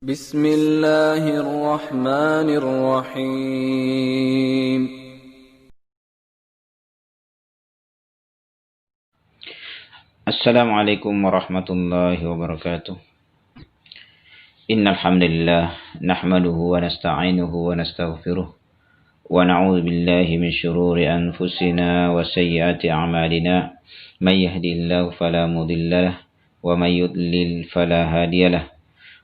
بسم الله الرحمن الرحيم. السلام عليكم ورحمة الله وبركاته. إن الحمد لله نحمده ونستعينه ونستغفره ونعوذ بالله من شرور أنفسنا وسيئات أعمالنا. من يهدي الله فلا مضل له ومن يضلل فلا هادي له،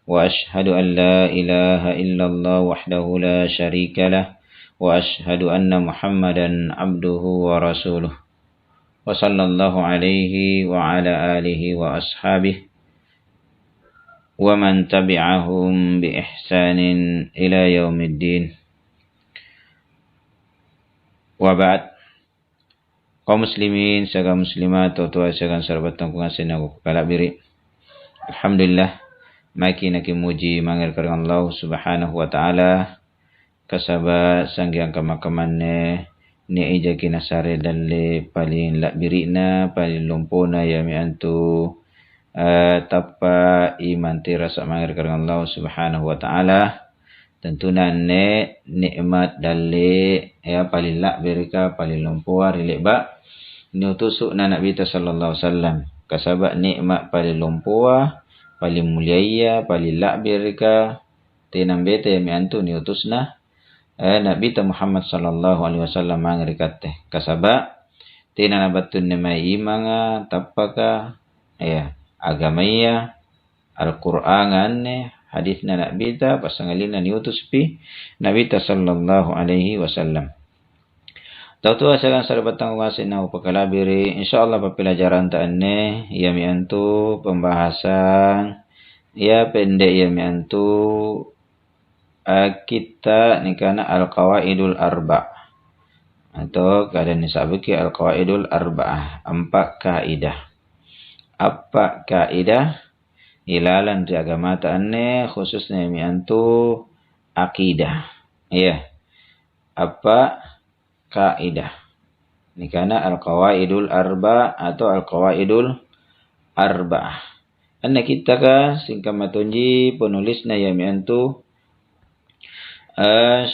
وأشهد أن لا إله إلا الله وحده لا شريك له، وأشهد أن محمدا عبده ورسوله، وصلى الله عليه وعلى آله وأصحابه ومن تبعهم بإحسان إلى يوم الدين. Wabad, kaum muslimin saga muslimat tutua saga sarbat tangkungan sinago kalabiri. Alhamdulillah, maki muji mangir karang Allah subhanahu wa ta'ala kasaba sanggiang kamakamanne ni ija kinasare dalle paling lakbirina paling lumpuna yami antu tappa iman tirasa mangir karang Allah subhanahu wa ta'ala. Tentunya nikmat dalle ya paling lakbirika paling lumpua rileba ni utusuk na Nabi sallallahu alaihi wasallam kasaba nikmat paling lumpua paling mulia paling lakbirika tinambete yami antu ni utusna Nabi Muhammad sallallahu alaihi wasallam mangrikatte kasaba tina nabatun nemai imanga tappaka ya agamaya Al-Qur'an hadisna Nabi pasangalina ni utus pi Nabi sallallahu alaihi wasallam. Tautu asalan sarbatang wasin na upakalabiri insyaallah pelajaran taanne yami antu pembahasan ya pendek yami antu kita nikana al-qawaidul arba' atau keadaan nisabiki al-qawaidul arba'ah, 4 kaidah. Apa kaidah ilalan di agama taanne khususnya yami antu akidah. Ya. Apa kaidah? Nikana al-qawaidul arba' atau al-qawaidul arba'ah. Anna kita ka singkam matunji penulisnya yami antu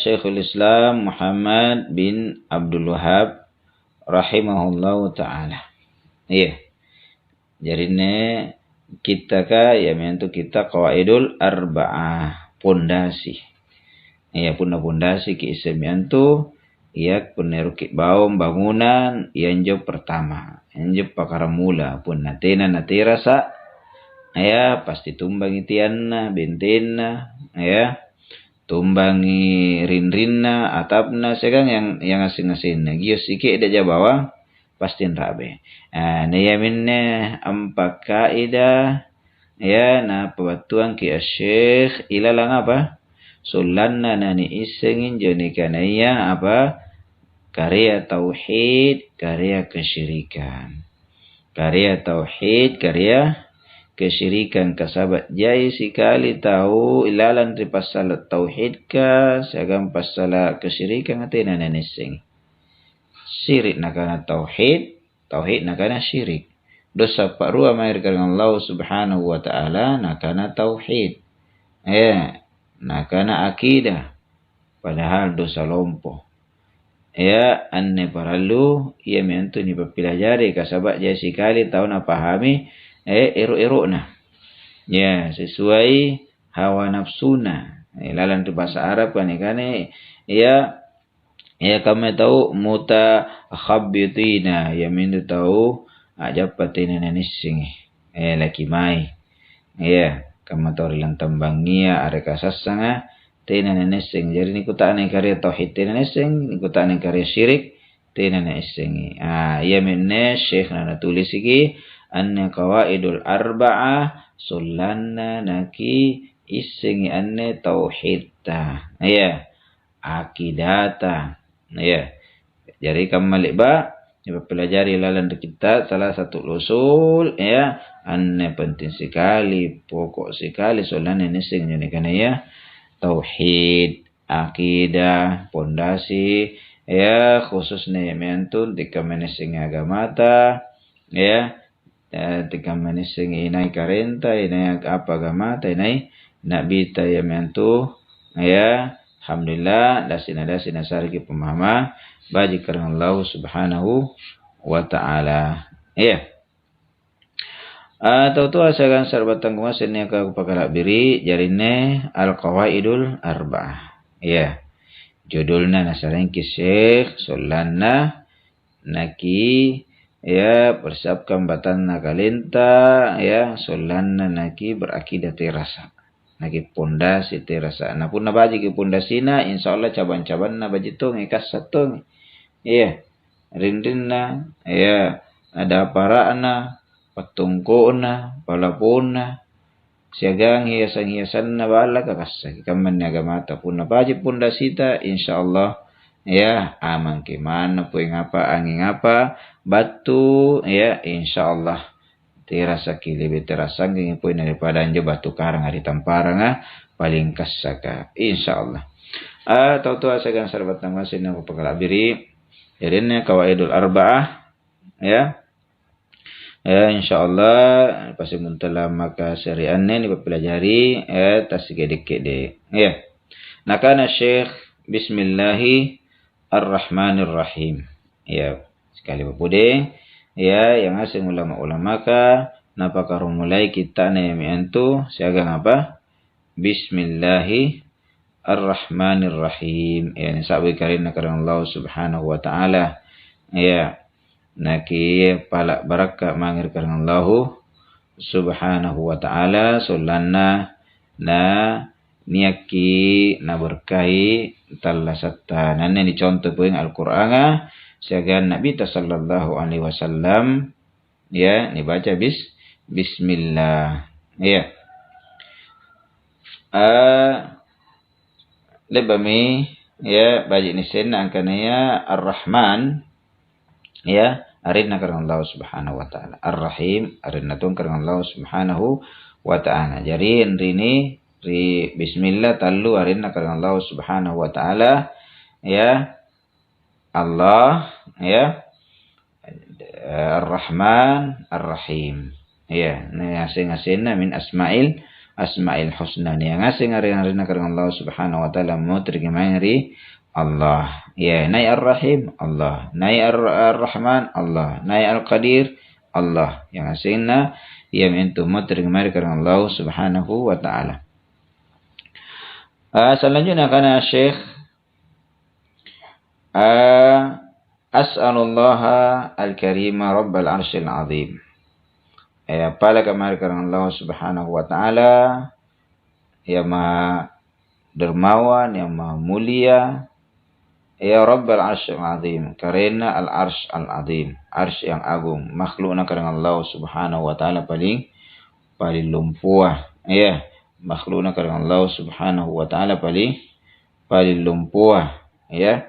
Syekhul Islam Muhammad bin Abdul Wahhab rahimahullahu ta'ala. Iya. Jadi ne kita ka yami antu kita qawaidul arba'ah, pondasi. Iya pondasi ki isemi antu ia penerukit baum bangunan yang pertama. Yang pakara mula pun natena natirasa ya pasti tumbang itianna bentenna ya tumbangi rinrinna atapna segang yang asin-asinna gios iki ida jabawa pasti rabe. Nah yaminne 4 kaidah ya na pabatuan ki Syekh ilalang apa sulanna nani isengin joni kanaya apa karya tauhid karya kesyirikan. Karya tauhid karya kesyirikan kasabat jai sekali tahu ilalan di pasal tauhid ka sagam pasal kesyirikan atina nanising syirik nakana tauhid nakana syirik. Dosa parua mahir karang Allah subhanahu wa ta'ala nakana tauhid ya nakana akidah padahal dosa lompo ya anne paralu ia mentu ni papilajari kasabat jai sekali tahu na pahami eruk-erukna ya sesuai hawa nafsuna lalan tu bahasa Arab kan ya kami tahu mutakhabbitina ya mindu tahu ajapatina nanising laki mai ya kami tahu rilang tambangia areka sasanga tina nanising jadi ni kutaan karya tauhid tina nanising ni kutaan karya syirik tina nanising ya minne syekh na tulis iki anna qawaidul arba'ah sulanna naki isingi anne tauhidta ya akidata ya jadi kamalik ba pelajari lalan kita salah satu usul ya anne penting sekali pokok sekali sulanna nising jadi kana ya tauhid akidah pondasi ya khususnya mentun tika menising agamata ya tika menising inai karenta inai apa agamata inai Nabi tayamiantu ya alhamdulillah dasina sariki pemahama baji karena Allah subhanahu wa ta'ala ya. Tau asagan sarbatang kumasin niya kapakala biri jarine al-qawaidul arba'ah ya. Judulna nasareng ki Syekh Solanna naki ya persiapkan batan nakalenta ya Solanna naki berakidah terasa naki pondasi terasa na pun nabaji ki pondasina insyaallah caban-caban na baji tong ikas satong ya rindinna ya ada parana patungkona palapona siagang hiasan-hiasan na bala kakasa kaman nagamata pun nabaji pondasita insyaallah ya aman ke mana puing apa angin apa batu ya insyaallah terasa ki lebih terasa ngin puing daripada anje batu karang hari tamparang paling kasaka insyaallah. Tau asagan sarbat nama sina pakala biri jadine qawaidul arba'ah ya. Ya insyaallah pasti muntala maka syari'anne ni pelajari tasgede-gede ya. Nakana Syekh Bismillahirrahmanirrahim ya sekali bapude ya yang asing ulama-ulama ka napaka mulai kita na yamiantu siagang apa Bismillahirrahmanirrahim ya sabi karina karena Allah subhanahu wa ta'ala ya naki palak barakah mangir karena Allah subhanahu wa ta'ala solanna na niaki na berkahi tallasatta nanne ni contoh puing Al-Qur'an siagan Nabi sallallahu alaihi wasallam ya ni baca bismillah ya lebami ya baji ni senna angkanaya Ar-Rahman ya arinna karena Allah subhanahu wa ta'ala Ar-Rahim arinna tun karena Allah subhanahu wa ta'ala jadi rini ri bismillah tallu arinna karena Allah subhanahu wa ta'ala ya Allah ya Ar-Rahman Ar-Rahim ya ni asing-asingna min asma'il husna ni asing arinna karena Allah subhanahu wa ta'ala mo tergemari Allah ya nai Ar-Rahim Allah nai Ar-Rahman Allah nai Al-Qadir Allah yang asingna ia mentu tergemari karena Allah subhanahu wa ta'ala. Selanjutnya kana Syekh as'alullaha al-karima rabbal arsyil azim ya pala kamari karena Allah subhanahu wa ta'ala yang maha dermawan yang maha mulia ya rabbal arsyil azim karena al-arsy al-azim arsy yang agung makhlukna karena Allah subhanahu wa ta'ala paling lumpuah ya makhlukna karena Allah subhanahu wa ta'ala paling lumpuah ya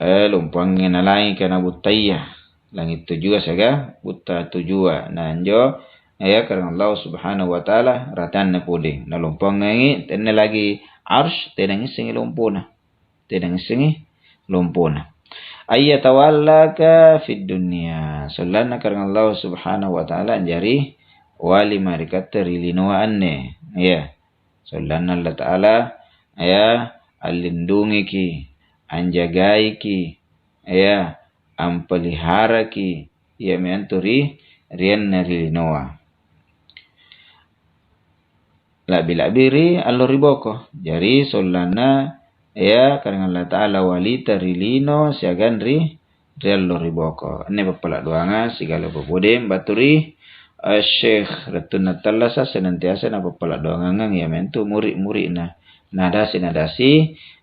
lumpangin lain kana butaya langit tujuh saga buta tujuh nanjo ya karena Allah subhanahu wa ta'ala ratan na puding na lumpang ngi tenne lagi arsh tenang singi lumpuna ayyatawallaka fid dunya sallanna karena Allah subhanahu wa ta'ala jari wali marikat rilino anne ya sallanna Allah ta'ala ya alindungi ki anjagai ki ya ampelihara ki ya menturi rian narilinoa labi alloriboko jari solana ya karena Allah ta'ala wali tarilino siagan ri alloriboko ini bapalak doanga sigala bapudem baturi Syekh Ratuna Tallasa senantiasa na bapalak doangang ya mentu murid-murid na nadasi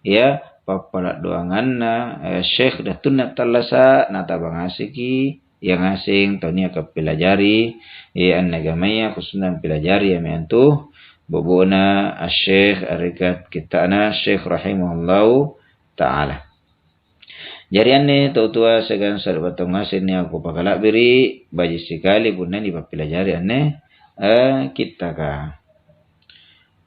ya papalak doangan na Syekh Ratuna Tallasa natabang asiki yang asing taunya ka pelajari ya nagamaya khususnya pelajari ya mentu bobona Syekh arikat kitana Syekh rahimahullahu ta'ala. Jadi ane tua segan sarbatong asin ni aku pakala beri baji sekali punan di papilajari ane kita ka.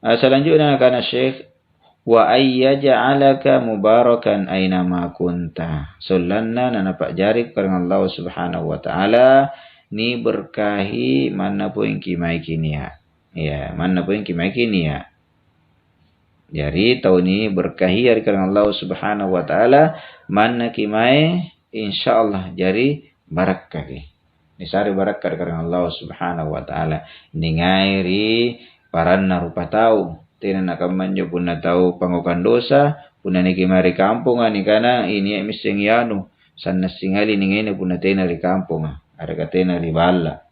Selanjutnya kana Syekh wa ayyaj'alaka mubarakan aina ma kunta. Solanna nanapak jari karena Allah Subhanahu wa taala ni berkahi mana pun kimai kinia. Ya, mana pun kimai kini ya. Jadi tahun ini berkahi dari karena Allah Subhanahu wa taala mana kimai insyaallah jadi barakah ke. Nisari barakah karena Allah Subhanahu wa taala. Ningairi paranna rupa tahu. Tina nak manjo pun tahu pangokan dosa pun ni kimari kampung ani kana ini mising yanu. Sanna singali ningene pun tena di kampung. Ada katena di bala.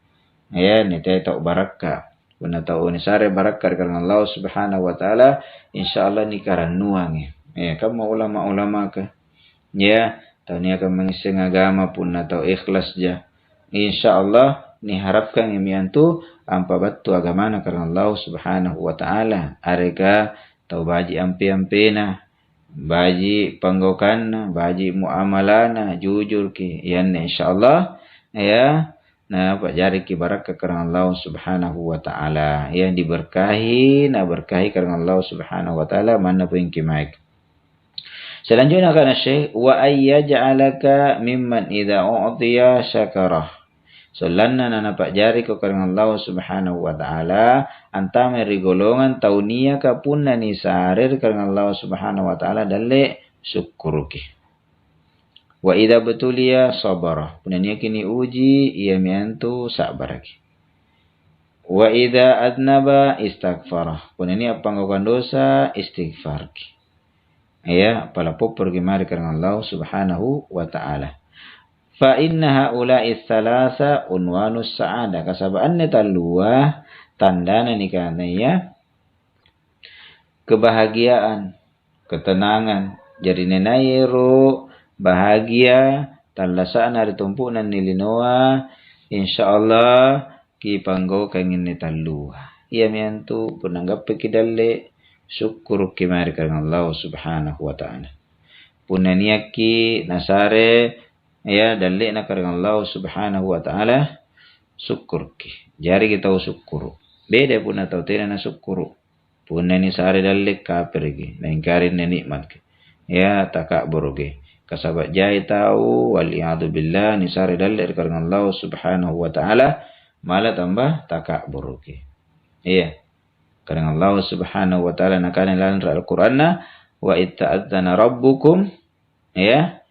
Ya, ni tahu barakah. Kuna tahu ni sare barakar karena Allah Subhanahu wa taala insyaallah ni karanuang ya kamu ulama-ulama ke ya tahu ni akan mengiseng agama pun atau ikhlas ja insyaallah ni harapkan imiantu ampa batu agama na karena Allah Subhanahu wa taala areka tahu baji ampi-ampina baji panggokan baji muamalana jujur ki yan insyaallah ya. Nah, Pak jari kibarak karena Allah Subhanahu wa taala yang diberkahi, berkahi karena Allah Subhanahu wa taala mana pun kimaik. Selanjutnya kana Syekh wa ayyaj'alaka mimman idza u'tiya syakarah. Solanna nana Pak jari karena Allah Subhanahu wa taala antame rigolongan taunia ka punna ni sarir karena Allah Subhanahu wa taala dalle syukuruki. Wa idza betulia sabara. Punanya kini uji ia miantu sabaraki. Wa idza adnaba istighfara. Punanya panggokan dosa istighfar. Ya, pala popor gimari karena Allah Subhanahu wa taala. Fa inna haula'i tsalasa unwanus sa'adah. Kasabaannya talua tandana nikana ya kebahagiaan, ketenangan. Jadi nenayero bahagia talasaan hari tumpunan nilinoa insyaallah ki panggo kangin ni talua ia miantu penanggap pekidalle syukur kimari karena Allah Subhanahu wa taala punaniaki nasare ya dalle na karena Allah Subhanahu wa taala syukur ki jari kita syukur beda pun atau tena na syukur punani sare dalle kafir ki na ingkarin nikmat ki ya takabur ki kasabat jai tahu waliyadu billah ni sare dalle karena Allah Subhanahu wa taala malah tambah takabur ke iya karena Allah Subhanahu wa taala nakana lan al-Qur'anna wa itta'adzana rabbukum ya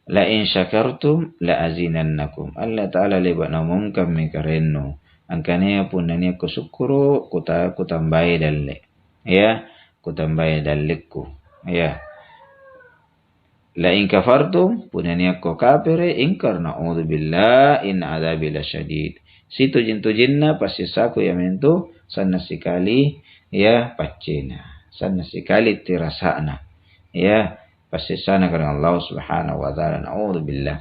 la in syakartum la azinannakum Allah taala lebana mumkam mikarenno angkane pun nani ko syukuru ku tambahi dalle ya ku tambahi dalleku ya la in kafartum punani ako kafire ingkar na'udzubillah in adzabi lasyadid. Si tujin-tujinna pasti saku ya mento sanna sikali ya paccena. Sanna sikali tirasana. Ya pasti sana karena Allah Subhanahu wa taala na'udzubillah.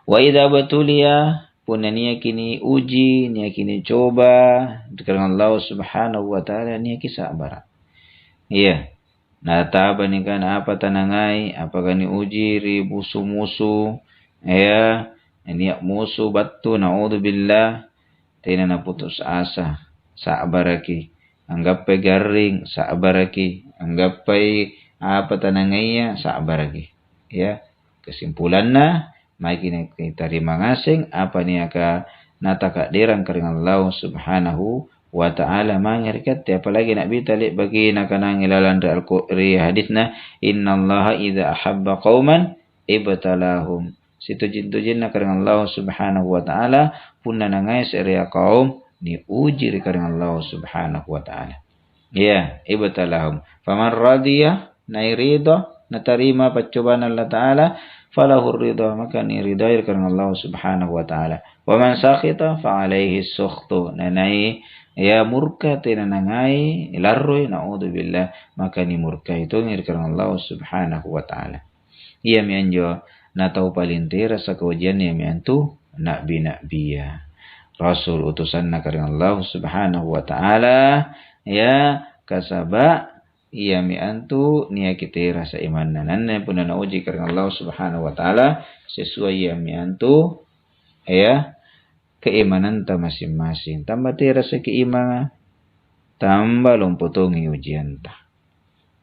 Wa idza batuliya punani kini uji ni kini coba karena Allah Subhanahu wa taala ni kisabara. Iya. Nataba ni kan apa tanangai apakah ni uji ribu musuh ya ini musuh batu naudzubillah tina na putus asa sabaraki anggap pe garing sabaraki anggap pe apa tanangainya sabaraki ya kesimpulanna makin kita terima ngasing apa ni aka nataka dirang karena Allah Subhanahu wa ta'ala mangerikat apalagi Nabi talib bagi nakanang ilalan dari hadisna innallaha idza ahabba qauman ibtalahum situjin-tujin karena Allah Subhanahu wa ta'ala punna nangai seria kaum ni uji karena Allah Subhanahu wa ta'ala ya ibtalahum faman radiya nairida natarima percobaan Allah ta'ala falahur ridha maka ni ridha karena Allah Subhanahu wa ta'ala wa man sakhita fa alaihi sukhtu nanai ya murka tina nangai larroy naudzubillah maka ni murka itu ngir karena Allah Subhanahu wa taala ia mianjo na tau palintira sa kaujian ya miantu nabi-nabiya rasul utusan na karena Allah Subhanahu wa taala ya kasaba ia miantu niya kitira sa iman nanan pun na uji karena Allah Subhanahu wa taala sesuai ia miantu ya keimanan ta masing-masing. Tambah tira sa keimanan, tambah lumputungi ujian ta.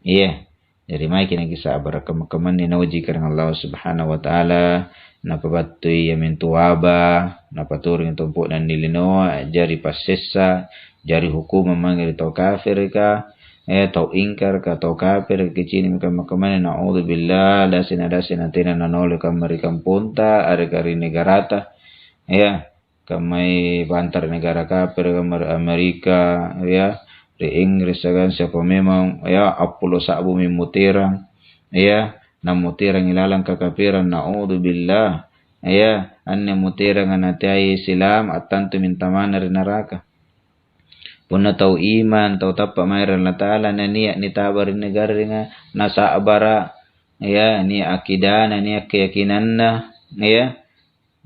Iya. Jadi mai kina kisah berkeman ni nauji karena Allah Subhanahu wa taala na pabatui yamin tuaba na paturing tumpuk dan nilino jari pasessa jari hukum mangir tau kafir ka tau ingkar ka tau kafir kecini makaman naudzubillah dasina tina nanole kamarikan punta are kari negarata kamai bantar negara kafir kamar Amerika di Inggris kan siapa memang apulo sabu mutirang na mutirang ilalang kakafiran naudzubillah anne mutirang anatai Islam atantu minta mana neraka punna tau iman tau tappa mayran la taala na niya ni tabar negara nga nasa abara ni akidana ni keyakinanna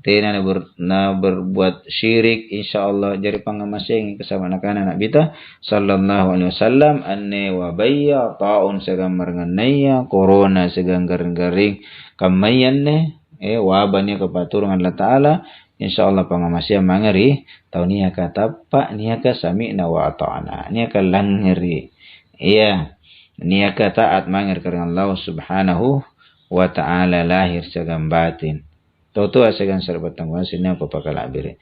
tena na berbuat syirik insyaallah jari pangamasing kasama nakana nak bita sallallahu alaihi wasallam anne wa bayya taun segamar nganaya corona segang-garing kamayanne wabanya kepaturungan Allah taala insyaallah pangamasih mangeri tau nia ka tappa nia ka sami'na wa ata'na nia ka langeri nia ka taat mangir karena Allah subhanahu wa ta'ala lahir segam batin Toto asagan sarbatang wasina papakalabire.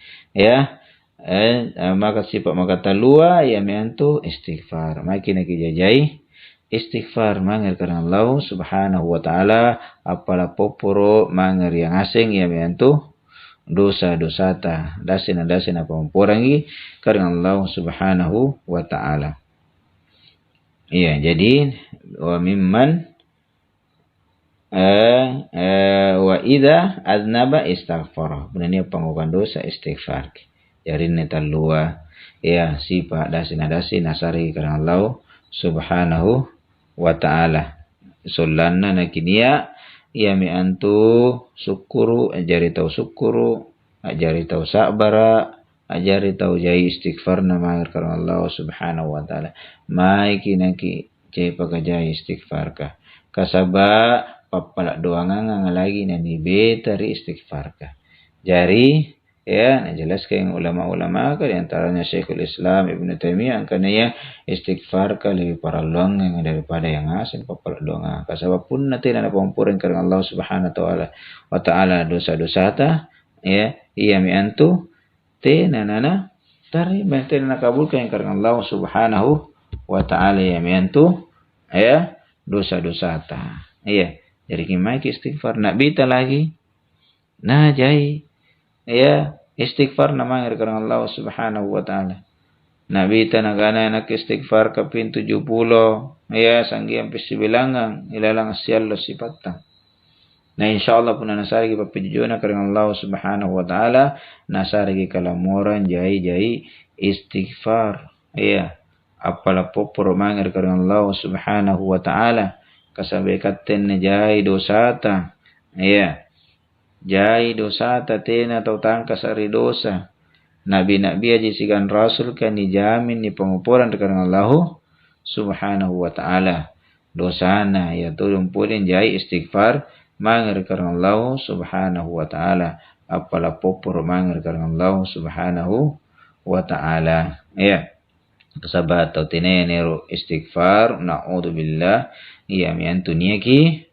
Maka sifat maka talua miantu istighfar. Makin kijajai istighfar mangir karena Allah Subhanahu wa taala apala poporo mangir yang asing miantu dosa-dosa ta dasina pamporangi karena Allah Subhanahu wa taala. Jadi wa mimman wa idza aznaba istaghfara. Benar pengukuran dosa istighfar. Jadi netalua sifat dasina sari karena Allah Subhanahu wa taala. Sulanna nakinia mi antu syukuru ajari tau syukuru ajari tau sabara ajari tau jai istighfar nama karena Allah Subhanahu wa taala. Mai kinaki cepa kajai istighfar ka. Kasaba papalak doangan lagi nani betari istighfar ka. Jari jelaskan ulama-ulama ka di antaranya Syekhul Islam Ibnu Taimiyah angkanya istighfar ka lebih paralong daripada yang asing papalak doangan. Kasaba pun nanti nana pampuran karena Allah Subhanahu wa taala dosa-dosa ta mi antu nana tari nana kabulkan karena Allah Subhanahu wa taala mi antu dosa-dosa ta. Jadi kimai istighfar nak bita lagi. Nah jai istighfar nama karena Allah Subhanahu wa taala. Nak bita nagana nak istighfar ka pintu 70 sanggiam pisibilangan ilalang siallo sipatang. Nah insyaallah pun nasari papijuna karena Allah Subhanahu wa taala nasari kalamoran jai istighfar. Apala poporo mangir karena Allah Subhanahu wa taala. Kasabe katen jai dosata jai dosata tena tau tangkas ari dosa nabi aji sigan rasul kan dijamin ni pengupuran karena Allah Subhanahu wa taala dosana tulung pulin jai istighfar mangir karena Allah Subhanahu wa taala apala popor mangir karena Allah Subhanahu wa taala kasabat tau tinenero istighfar naudzubillah miantu niaki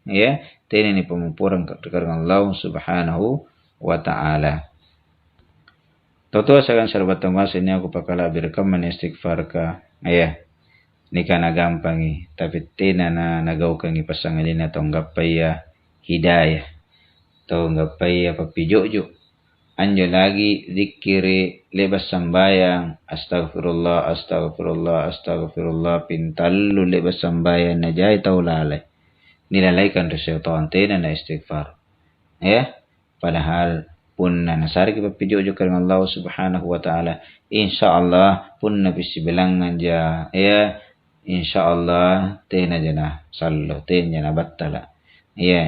tene ni pemumpuran karena Allah Subhanahu wa taala. Toto asagan sarbatang wasini aku pakala direkam istighfar ka ni kana gampangi tapi tena na nagaw kang ipasangalin na tong gapaya hidayah tong gapaya papijojo anjo lagi zikiri lebas sambayang astagfirullah pintallu lebas sambayang na jay taulalay nilalaikan do syaitan tena na istighfar padahal pun na nasari kipapijojo karena Allah Subhanahu wa taala insyaallah pun na bisibilangan ja insyaallah tena jana sallo tena jana battala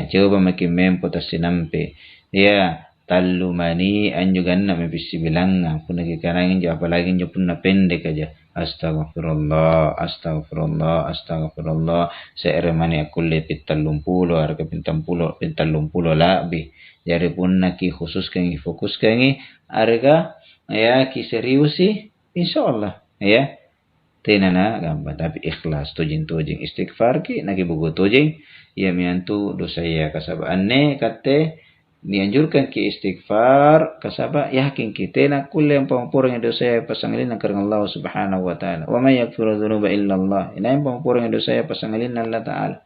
coba makin mempo tasinampe tallu mani anjugan na bisibilangan pun lagi kanangin jo apalagi jo pun na pendek aja astagfirullah seere mani akulle pitallumpulo arka pintallumpulo labi jari pun naki khusus kangi fokus kangi arga ki seriusi insyaallah tenana gamba tapi ikhlas tujing istighfar ki naki bugu tujing ya miantu dosa ya kasaba anne katte dianjurkan ki istighfar kasaba yakin kita nak kulle yang pangpurang dosa ya pasangalin karena Allah Subhanahu wa taala. Wa may yaghfiru dzunuba illa Allah. Ina yang pangpurang dosa ya pasangalin Allah taala.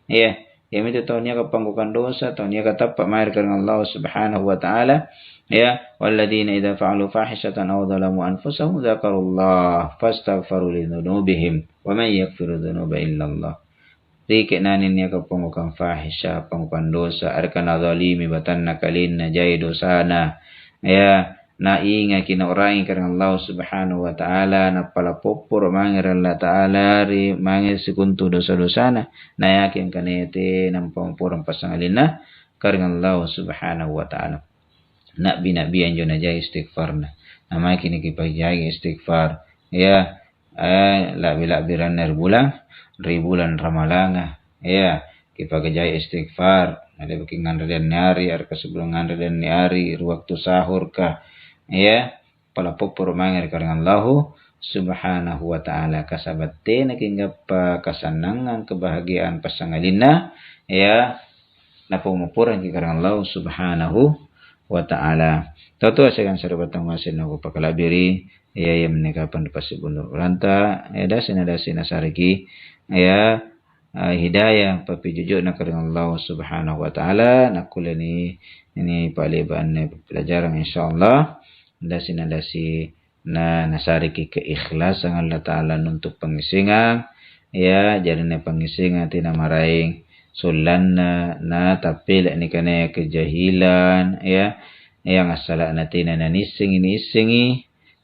Ya, yang itu tahunnya kapanggukan dosa, tahunnya katapak mair karena Allah Subhanahu wa taala. Ya, walladzina idza fa'alu fahishatan aw dzalamu anfusahum dzakarullah fastaghfiru lidzunubihim wa may yaghfiru dzunuba illa Allah. Rike nanin ya kapanggukan fahisha, panggukan dosa, arkana zalimi batanna kalinna jai dosana. Ya, na inga kina orang karena Allah Subhanahu wa taala na pala popor mangir Allah taala ri mangir sikuntu dosa-dosana na yakin kanete nam pampuran pasangalina karena Allah Subhanahu wa taala. Nabi anjo na jai istighfarna. Nama kini kipajai istighfar. Ya, labi ranar bulan ramalanga. Ya, kipagajai istighfar. Ada bikin ngandalian nyari, arka sebelum ngandalian nyari, waktu sahur kah. Ya, pala popor mangir karena Allah Subhanahu wa taala kasabate nakinggap kasanangan kebahagiaan pasangalina ya napumupuran karena Allah Subhanahu wa ta'ala. Toto asagan sarabatang masin ako pakalabiri ya yang menikapan pasibundur ranta ya dasin sarigi ya hidayah papijujuk na karena Allah Subhanahu wa ta'ala nakulani ini paliban pelajaran insyaallah dasin na nasariki keikhlasan Allah taala untuk pangisingan ya jarine pangisingan tina maraing sulanna na tapil ni kana kejahilan ya yang asala natina nanising ini isingi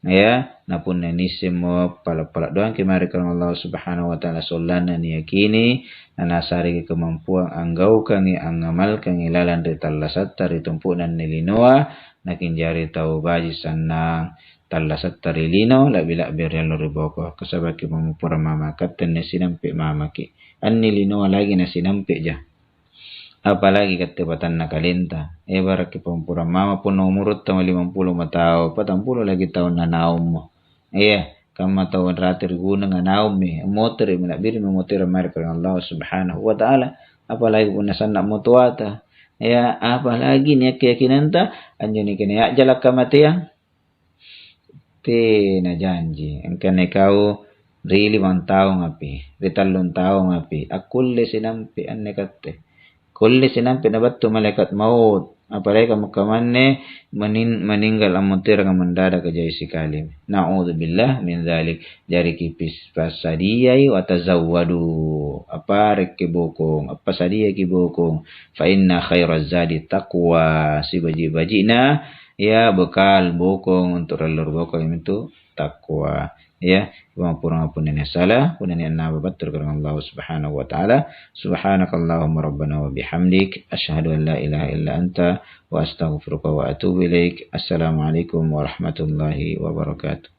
ya napun nanising mo pala doang kimari kan Allah Subhanahu wa taala sulanna ni yakini nasari kemampuan anggau kang angamal kang ilalan de tallasat tari tumpunan nilinoa nakin jari tau baji sanang tallasat tari lino labila berian loriboko kasabaki mamupura mama katen sinampi mamaki anni lino lagi na sinampi ja apalagi katibatan nakalinta baraki pampura mama pun umurut tama 50 matao 40 lagi tahun na naum mo kama tahun ratir guna nga naum motor minabiri motor Amerika Allah Subhanahu wa taala apalagi pun nasanna mutuata apalagi niya keyakinanta anjani kene jalak kamatian te na janji engkane kau ri 5 taong api ri 3 taong api akulle sinampi anne katte kulle sinampi nabattu malaikat maut apalagi kamu kamanne meninggal amutir ka mandada ka jai sikalim naudzubillah min dzalik jari kipis pasadiyai wa tazawwadu apa rek bokong apa sadia ki bokong fa inna khairaz zadi taqwa si baji-bajina ya bekal bokong untuk relur bokong itu takwa ya purang punanya salah punanya naba batur karena Allah Subhanahu wa taala subhanakallahumma rabbana wa bihamdik asyhadu an la ilaha illa anta wa astaghfiruka wa atubu ilaik assalamualaikum warahmatullahi wabarakatuh.